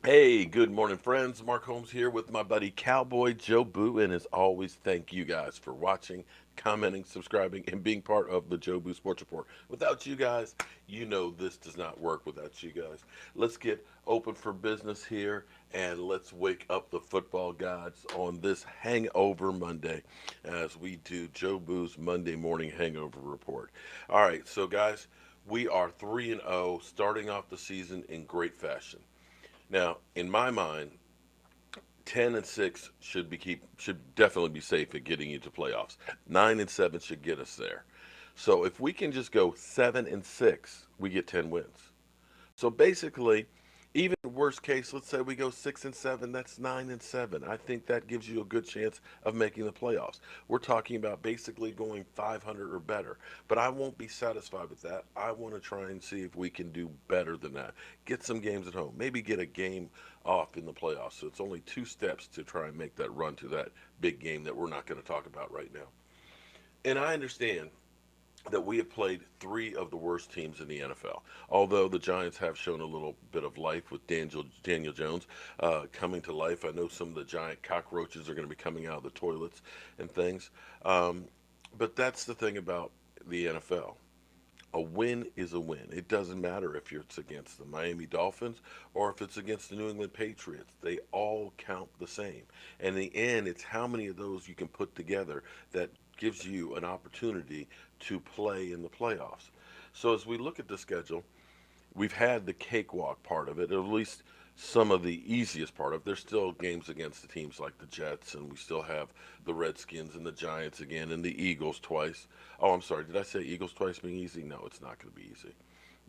Hey, good morning, friends. Mark Holmes here with my buddy Cowboy Joe Boo. And as always, thank you guys for watching, commenting, subscribing, and being part of the Joe Boo Sports Report. Without you guys, you know this does not work without you guys. Let's get open for business here and let's wake up the football gods on this Hangover Monday as we do Joe Boo's Monday morning hangover report. All right, so guys, we are 3 and 0 starting off the season in great fashion. Now, in my mind, 10 and 6 should definitely be safe at getting you to playoffs. 9 and 7 should get us there. So if we can just go 7 and 6, we get 10 wins. So basically, even worst case, let's say we go 6 and 7, that's 9 and 7. I think that gives you a good chance of making the playoffs. We're talking about basically going 500 or better. But I won't be satisfied with that. I want to try and see if we can do better than that. Get some games at home. Maybe get a game off in the playoffs. So it's only 2 steps to try and make that run to that big game that we're not going to talk about right now. And I understand that we have played three of the worst teams in the NFL. Although the Giants have shown a little bit of life with Daniel Jones coming to life. I know some of the giant cockroaches are going to be coming out of the toilets and things. Um, but that's the thing about the NFL. A win is a win. It doesn't matter if it's against the Miami Dolphins or if it's against the New England Patriots. They all count the same. And in the end, it's how many of those you can put together that gives you an opportunity to play in the playoffs. So as we look at the schedule, we've had the cakewalk part of it, or at least some of the easiest part of it. There's still games against the teams like the Jets, and we still have the Redskins and the Giants again, and the Eagles twice. Oh, I'm sorry. Did I say Eagles twice being easy? No, it's not going to be easy.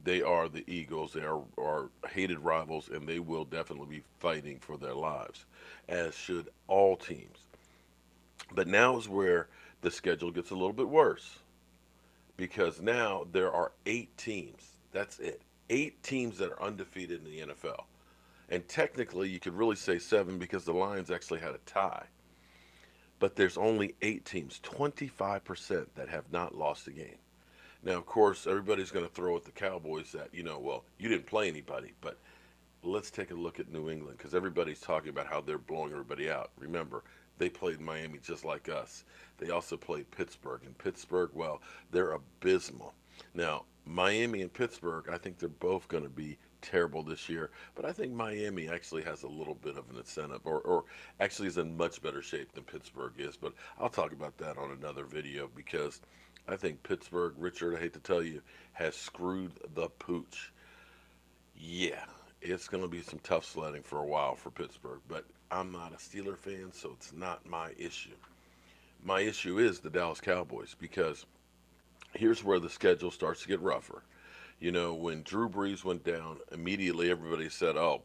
They are the Eagles. They are hated rivals, and they will definitely be fighting for their lives, as should all teams. But now is where the schedule gets a little bit worse because now there are 8 teams. That's it. 8 teams that are undefeated in the NFL. And technically, you could really say seven because the Lions actually had a tie. But there's only 8 teams, 25% that have not lost a game. Now, of course, everybody's going to throw at the Cowboys that, well, you didn't play anybody. But let's take a look at New England because everybody's talking about how they're blowing everybody out. Remember, they played Miami just like us. They also played Pittsburgh. And Pittsburgh, well, they're abysmal. Now, Miami and Pittsburgh, I think they're both going to be terrible this year. But I think Miami actually has a little bit of an incentive, or actually is in much better shape than Pittsburgh is. But I'll talk about that on another video because I think Pittsburgh, Richard, I hate to tell you, has screwed the pooch. Yeah, it's going to be some tough sledding for a while for Pittsburgh, but I'm not a Steeler fan, so it's not my issue. My issue is the Dallas Cowboys because here's where the schedule starts to get rougher. When Drew Brees went down, immediately everybody said, "Oh,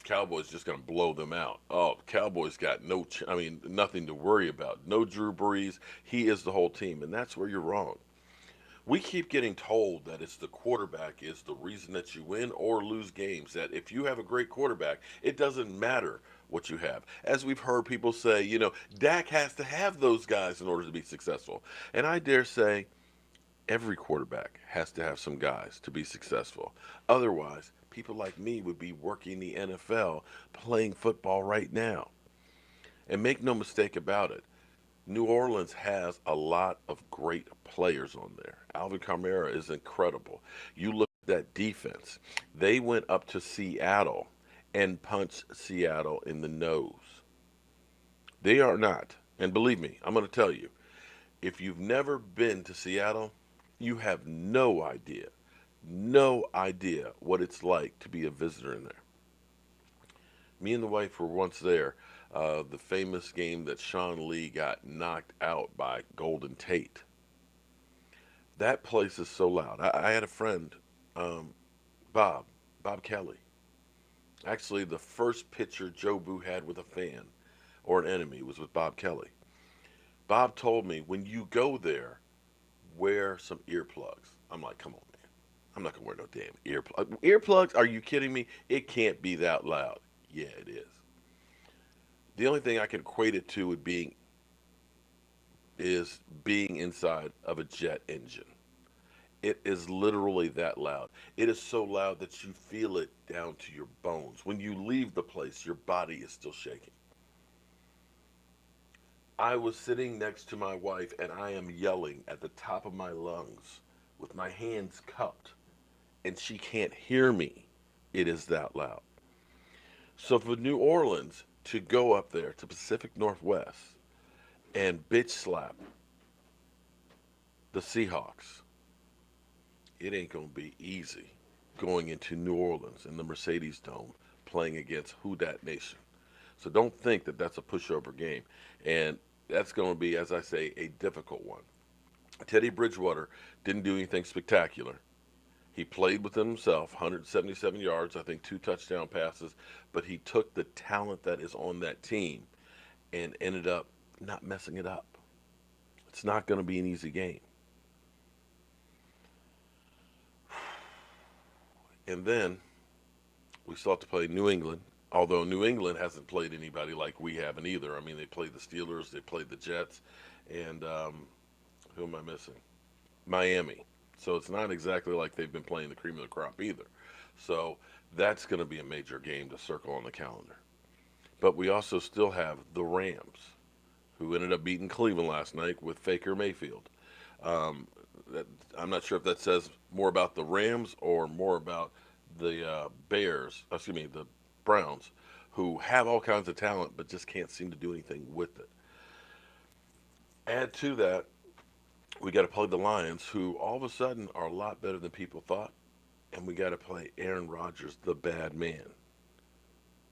Cowboys just going to blow them out." Oh, Cowboys got nothing to worry about. No Drew Brees, he is the whole team, and that's where you're wrong. We keep getting told that it's the quarterback is the reason that you win or lose games. That if you have a great quarterback, it doesn't matter what you have. As we've heard people say, Dak has to have those guys in order to be successful. And I dare say every quarterback has to have some guys to be successful. Otherwise, people like me would be working the NFL playing football right now. And make no mistake about it, New Orleans has a lot of great players on there. Alvin Kamara is incredible. You look at that defense. They went up to Seattle and punched Seattle in the nose. They are not. And believe me, I'm going to tell you, if you've never been to Seattle, you have no idea what it's like to be a visitor in there. Me and the wife were once there. The famous game that Sean Lee got knocked out by Golden Tate. That place is so loud. I had a friend, um, Bob, Bob Kelly. Actually, the first picture Joe Boo had with a fan or an enemy was with Bob Kelly. Bob told me when you go there, wear some earplugs. I'm like, come on, man. I'm not gonna wear no damn earplugs. Earplugs? Are you kidding me? It can't be that loud. Yeah, it is. The only thing I can equate it to is being inside of a jet engine. It is literally that loud. It is so loud that you feel it down to your bones. When you leave the place, your body is still shaking. I was sitting next to my wife and I am yelling at the top of my lungs with my hands cupped, and she can't hear me. It is that loud. So for New Orleans to go up there to Pacific Northwest and bitch slap the Seahawks, it ain't going to be easy going into New Orleans in the Mercedes Dome playing against Who Dat Nation. So don't think that that's a pushover game. And that's going to be, as I say, a difficult one. Teddy Bridgewater didn't do anything spectacular. He played within himself, 177 yards, I think 2 touchdown passes, but he took the talent that is on that team and ended up not messing it up. It's not going to be an easy game. And then we still have to play New England, although New England hasn't played anybody like we haven't either. I mean, they played the Steelers, they played the Jets, and who am I missing? Miami. So it's not exactly like they've been playing the cream of the crop either. So that's going to be a major game to circle on the calendar. But we also still have the Rams, who ended up beating Cleveland last night with Faker Mayfield. Um, I'm not sure if that says more about the Rams or more about the the Browns, who have all kinds of talent but just can't seem to do anything with it. Add to that, we got to play the Lions, who all of a sudden are a lot better than people thought, and we got to play Aaron Rodgers, the bad man.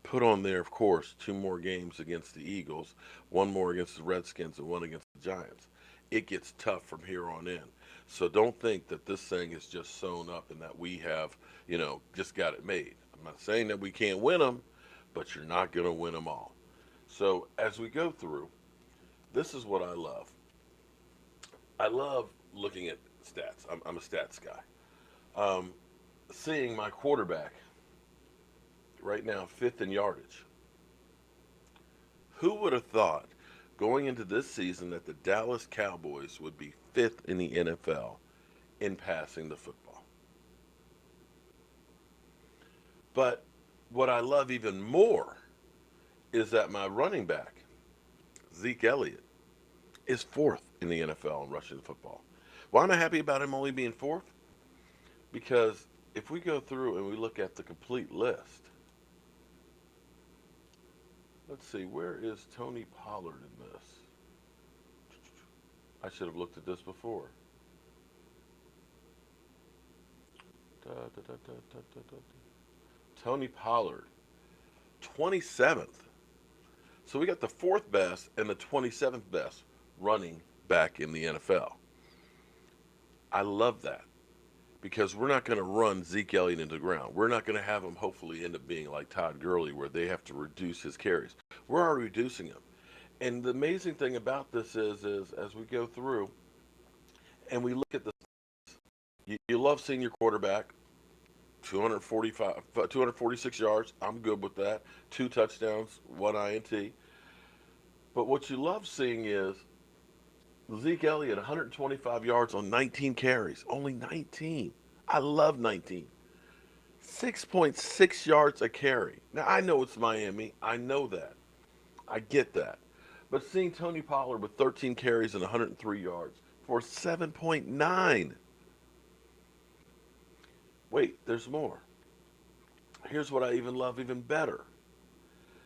Put on there, of course, 2 more games against the Eagles, 1 more against the Redskins, and 1 against the Giants. It gets tough from here on in. So don't think that this thing is just sewn up and that we have, just got it made. I'm not saying that we can't win them, but you're not going to win them all. So as we go through, this is what I love. I love looking at stats. I'm a stats guy. Um, Seeing my quarterback right now fifth in yardage. Who would have thought going into this season that the Dallas Cowboys would be fifth in the NFL in passing the football? But what I love even more is that my running back, Zeke Elliott, is fourth in the NFL in rushing the football. Why am I happy about him only being fourth? Because if we go through and we look at the complete list, let's see, where is Tony Pollard in this? I should have looked at this before. Da, da, da, da, da, da, da. Tony Pollard, 27th. So we got the fourth best and the 27th best running back in the NFL. I love that because we're not going to run Zeke Elliott into the ground. We're not going to have him hopefully end up being like Todd Gurley where they have to reduce his carries. We're already reducing him. And the amazing thing about this is as we go through and we look at this, you love seeing your quarterback 246 yards. I'm good with that. 2 touchdowns, 1 INT. But what you love seeing is Zeke Elliott, 125 yards on 19 carries. Only 19. I love 19. 6.6 yards a carry. Now, I know it's Miami. I know that. I get that. But seeing Tony Pollard with 13 carries and 103 yards for 7.9. Wait, there's more. Here's what I even love even better.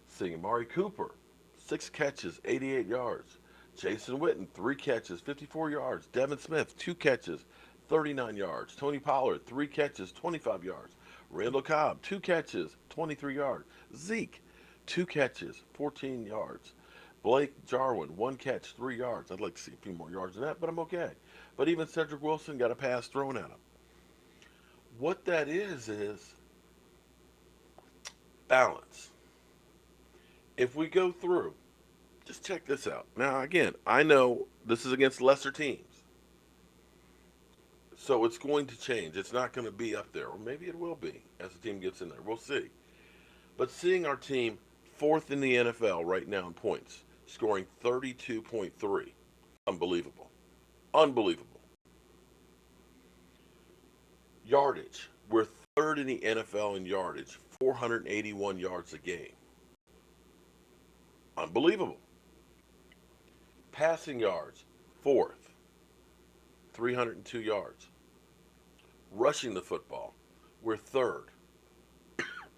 Seeing Amari Cooper, 6 catches, 88 yards. Jason Witten, 3 catches, 54 yards. Devin Smith, 2 catches, 39 yards. Tony Pollard, 3 catches, 25 yards. Randall Cobb, 2 catches, 23 yards. Zeke, 2 catches, 14 yards. Blake Jarwin, 1 catch, 3 yards. I'd like to see a few more yards than that, but I'm okay. But even Cedric Wilson got a pass thrown at him. What that is balance. If we go through, just check this out. Now, again, I know this is against lesser teams. So it's going to change. It's not going to be up there. Or maybe it will be as the team gets in there. We'll see. But seeing our team fourth in the NFL right now in points, scoring 32.3. Unbelievable. Unbelievable. Yardage. We're third in the NFL in yardage, 481 yards a game. Unbelievable. Passing yards, fourth, 302 yards. Rushing the football, we're third.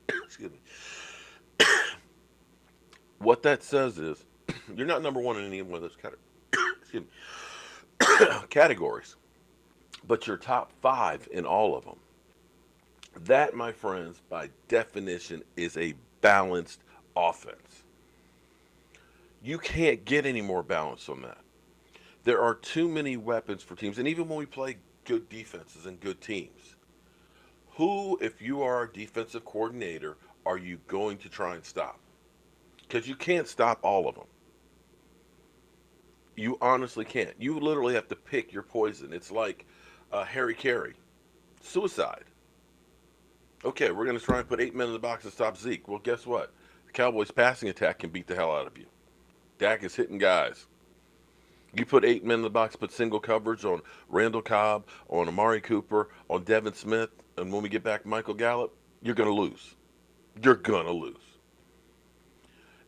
Excuse me. What that says is you're not number one in any one of those excuse me, categories, but you're top five in all of them. That, my friends, by definition, is a balanced offense. You can't get any more balance on that. There are too many weapons for teams, and even when we play good defenses and good teams, who, if you are a defensive coordinator, are you going to try and stop? Because you can't stop all of them. You honestly can't. You literally have to pick your poison. It's like Harry Carey, suicide. Okay, we're going to try and put 8 men in the box to stop Zeke. Well, guess what? The Cowboys' passing attack can beat the hell out of you. Dak is hitting guys. You put 8 men in the box, put single coverage on Randall Cobb, on Amari Cooper, on Devin Smith, and when we get back Michael Gallup, you're going to lose. You're going to lose.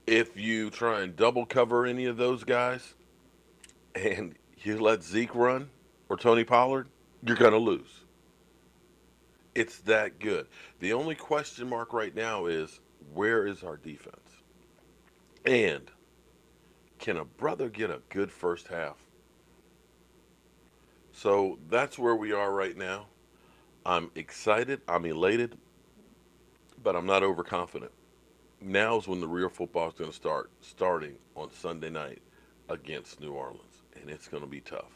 If you try and double cover any of those guys and you let Zeke run or Tony Pollard, you're going to lose. It's that good. The only question mark right now is, where is our defense? And can a brother get a good first half? So that's where we are right now. I'm excited. I'm elated, but I'm not overconfident. Now's when the real football is going to start, starting on Sunday night against New Orleans, and it's going to be tough.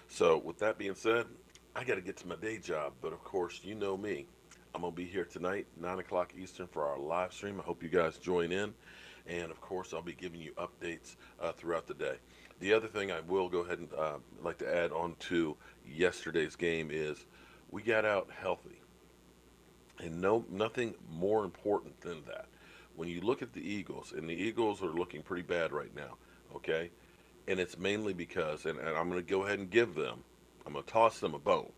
So with that being said, I got to get to my day job, but of course, you know me. I'm going to be here tonight, 9 o'clock Eastern, for our live stream. I hope you guys join in. And of course, I'll be giving you updates throughout the day. The other thing I will go ahead and like to add on to yesterday's game is we got out healthy. And nothing more important than that. When you look at the Eagles, and the Eagles are looking pretty bad right now, okay? And it's mainly because, and I'm going to go ahead and give them, I'm going to toss them a bone.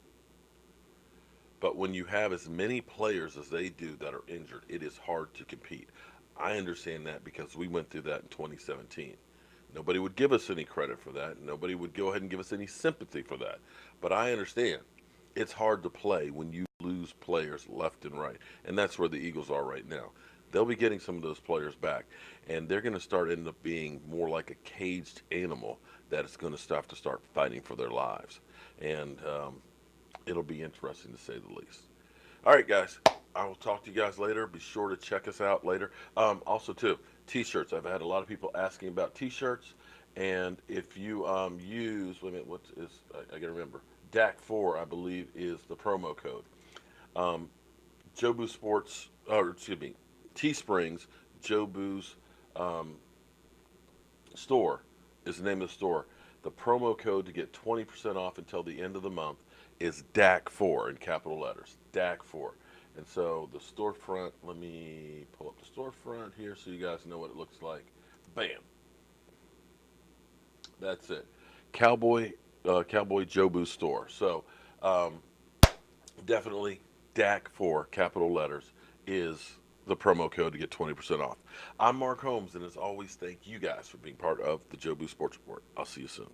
But when you have as many players as they do that are injured, it is hard to compete. I understand that because we went through that in 2017. Nobody would give us any credit for that. Nobody would go ahead and give us any sympathy for that. But I understand it's hard to play when you lose players left and right. And that's where the Eagles are right now. They'll be getting some of those players back. And they're going to start end up being more like a caged animal that is going to have to start fighting for their lives. And it'll be interesting to say the least. All right, guys. I will talk to you guys later. Be sure to check us out later. Also, too, T-shirts. I've had a lot of people asking about T-shirts, and if you use, wait a minute, what is? I gotta remember. DAC4, I believe, is the promo code. Jobu Sports, or excuse me, Teesprings, Jobu's store is the name of the store. The promo code to get 20% off until the end of the month is DAC4 in capital letters. DAC4. And so the storefront, let me pull up the storefront here so you guys know what it looks like. Bam. That's it. Cowboy Jobu store. So definitely DAC4, capital letters, is the promo code to get 20% off. I'm Mark Holmes, and as always, thank you guys for being part of the Jobu Sports Report. I'll see you soon.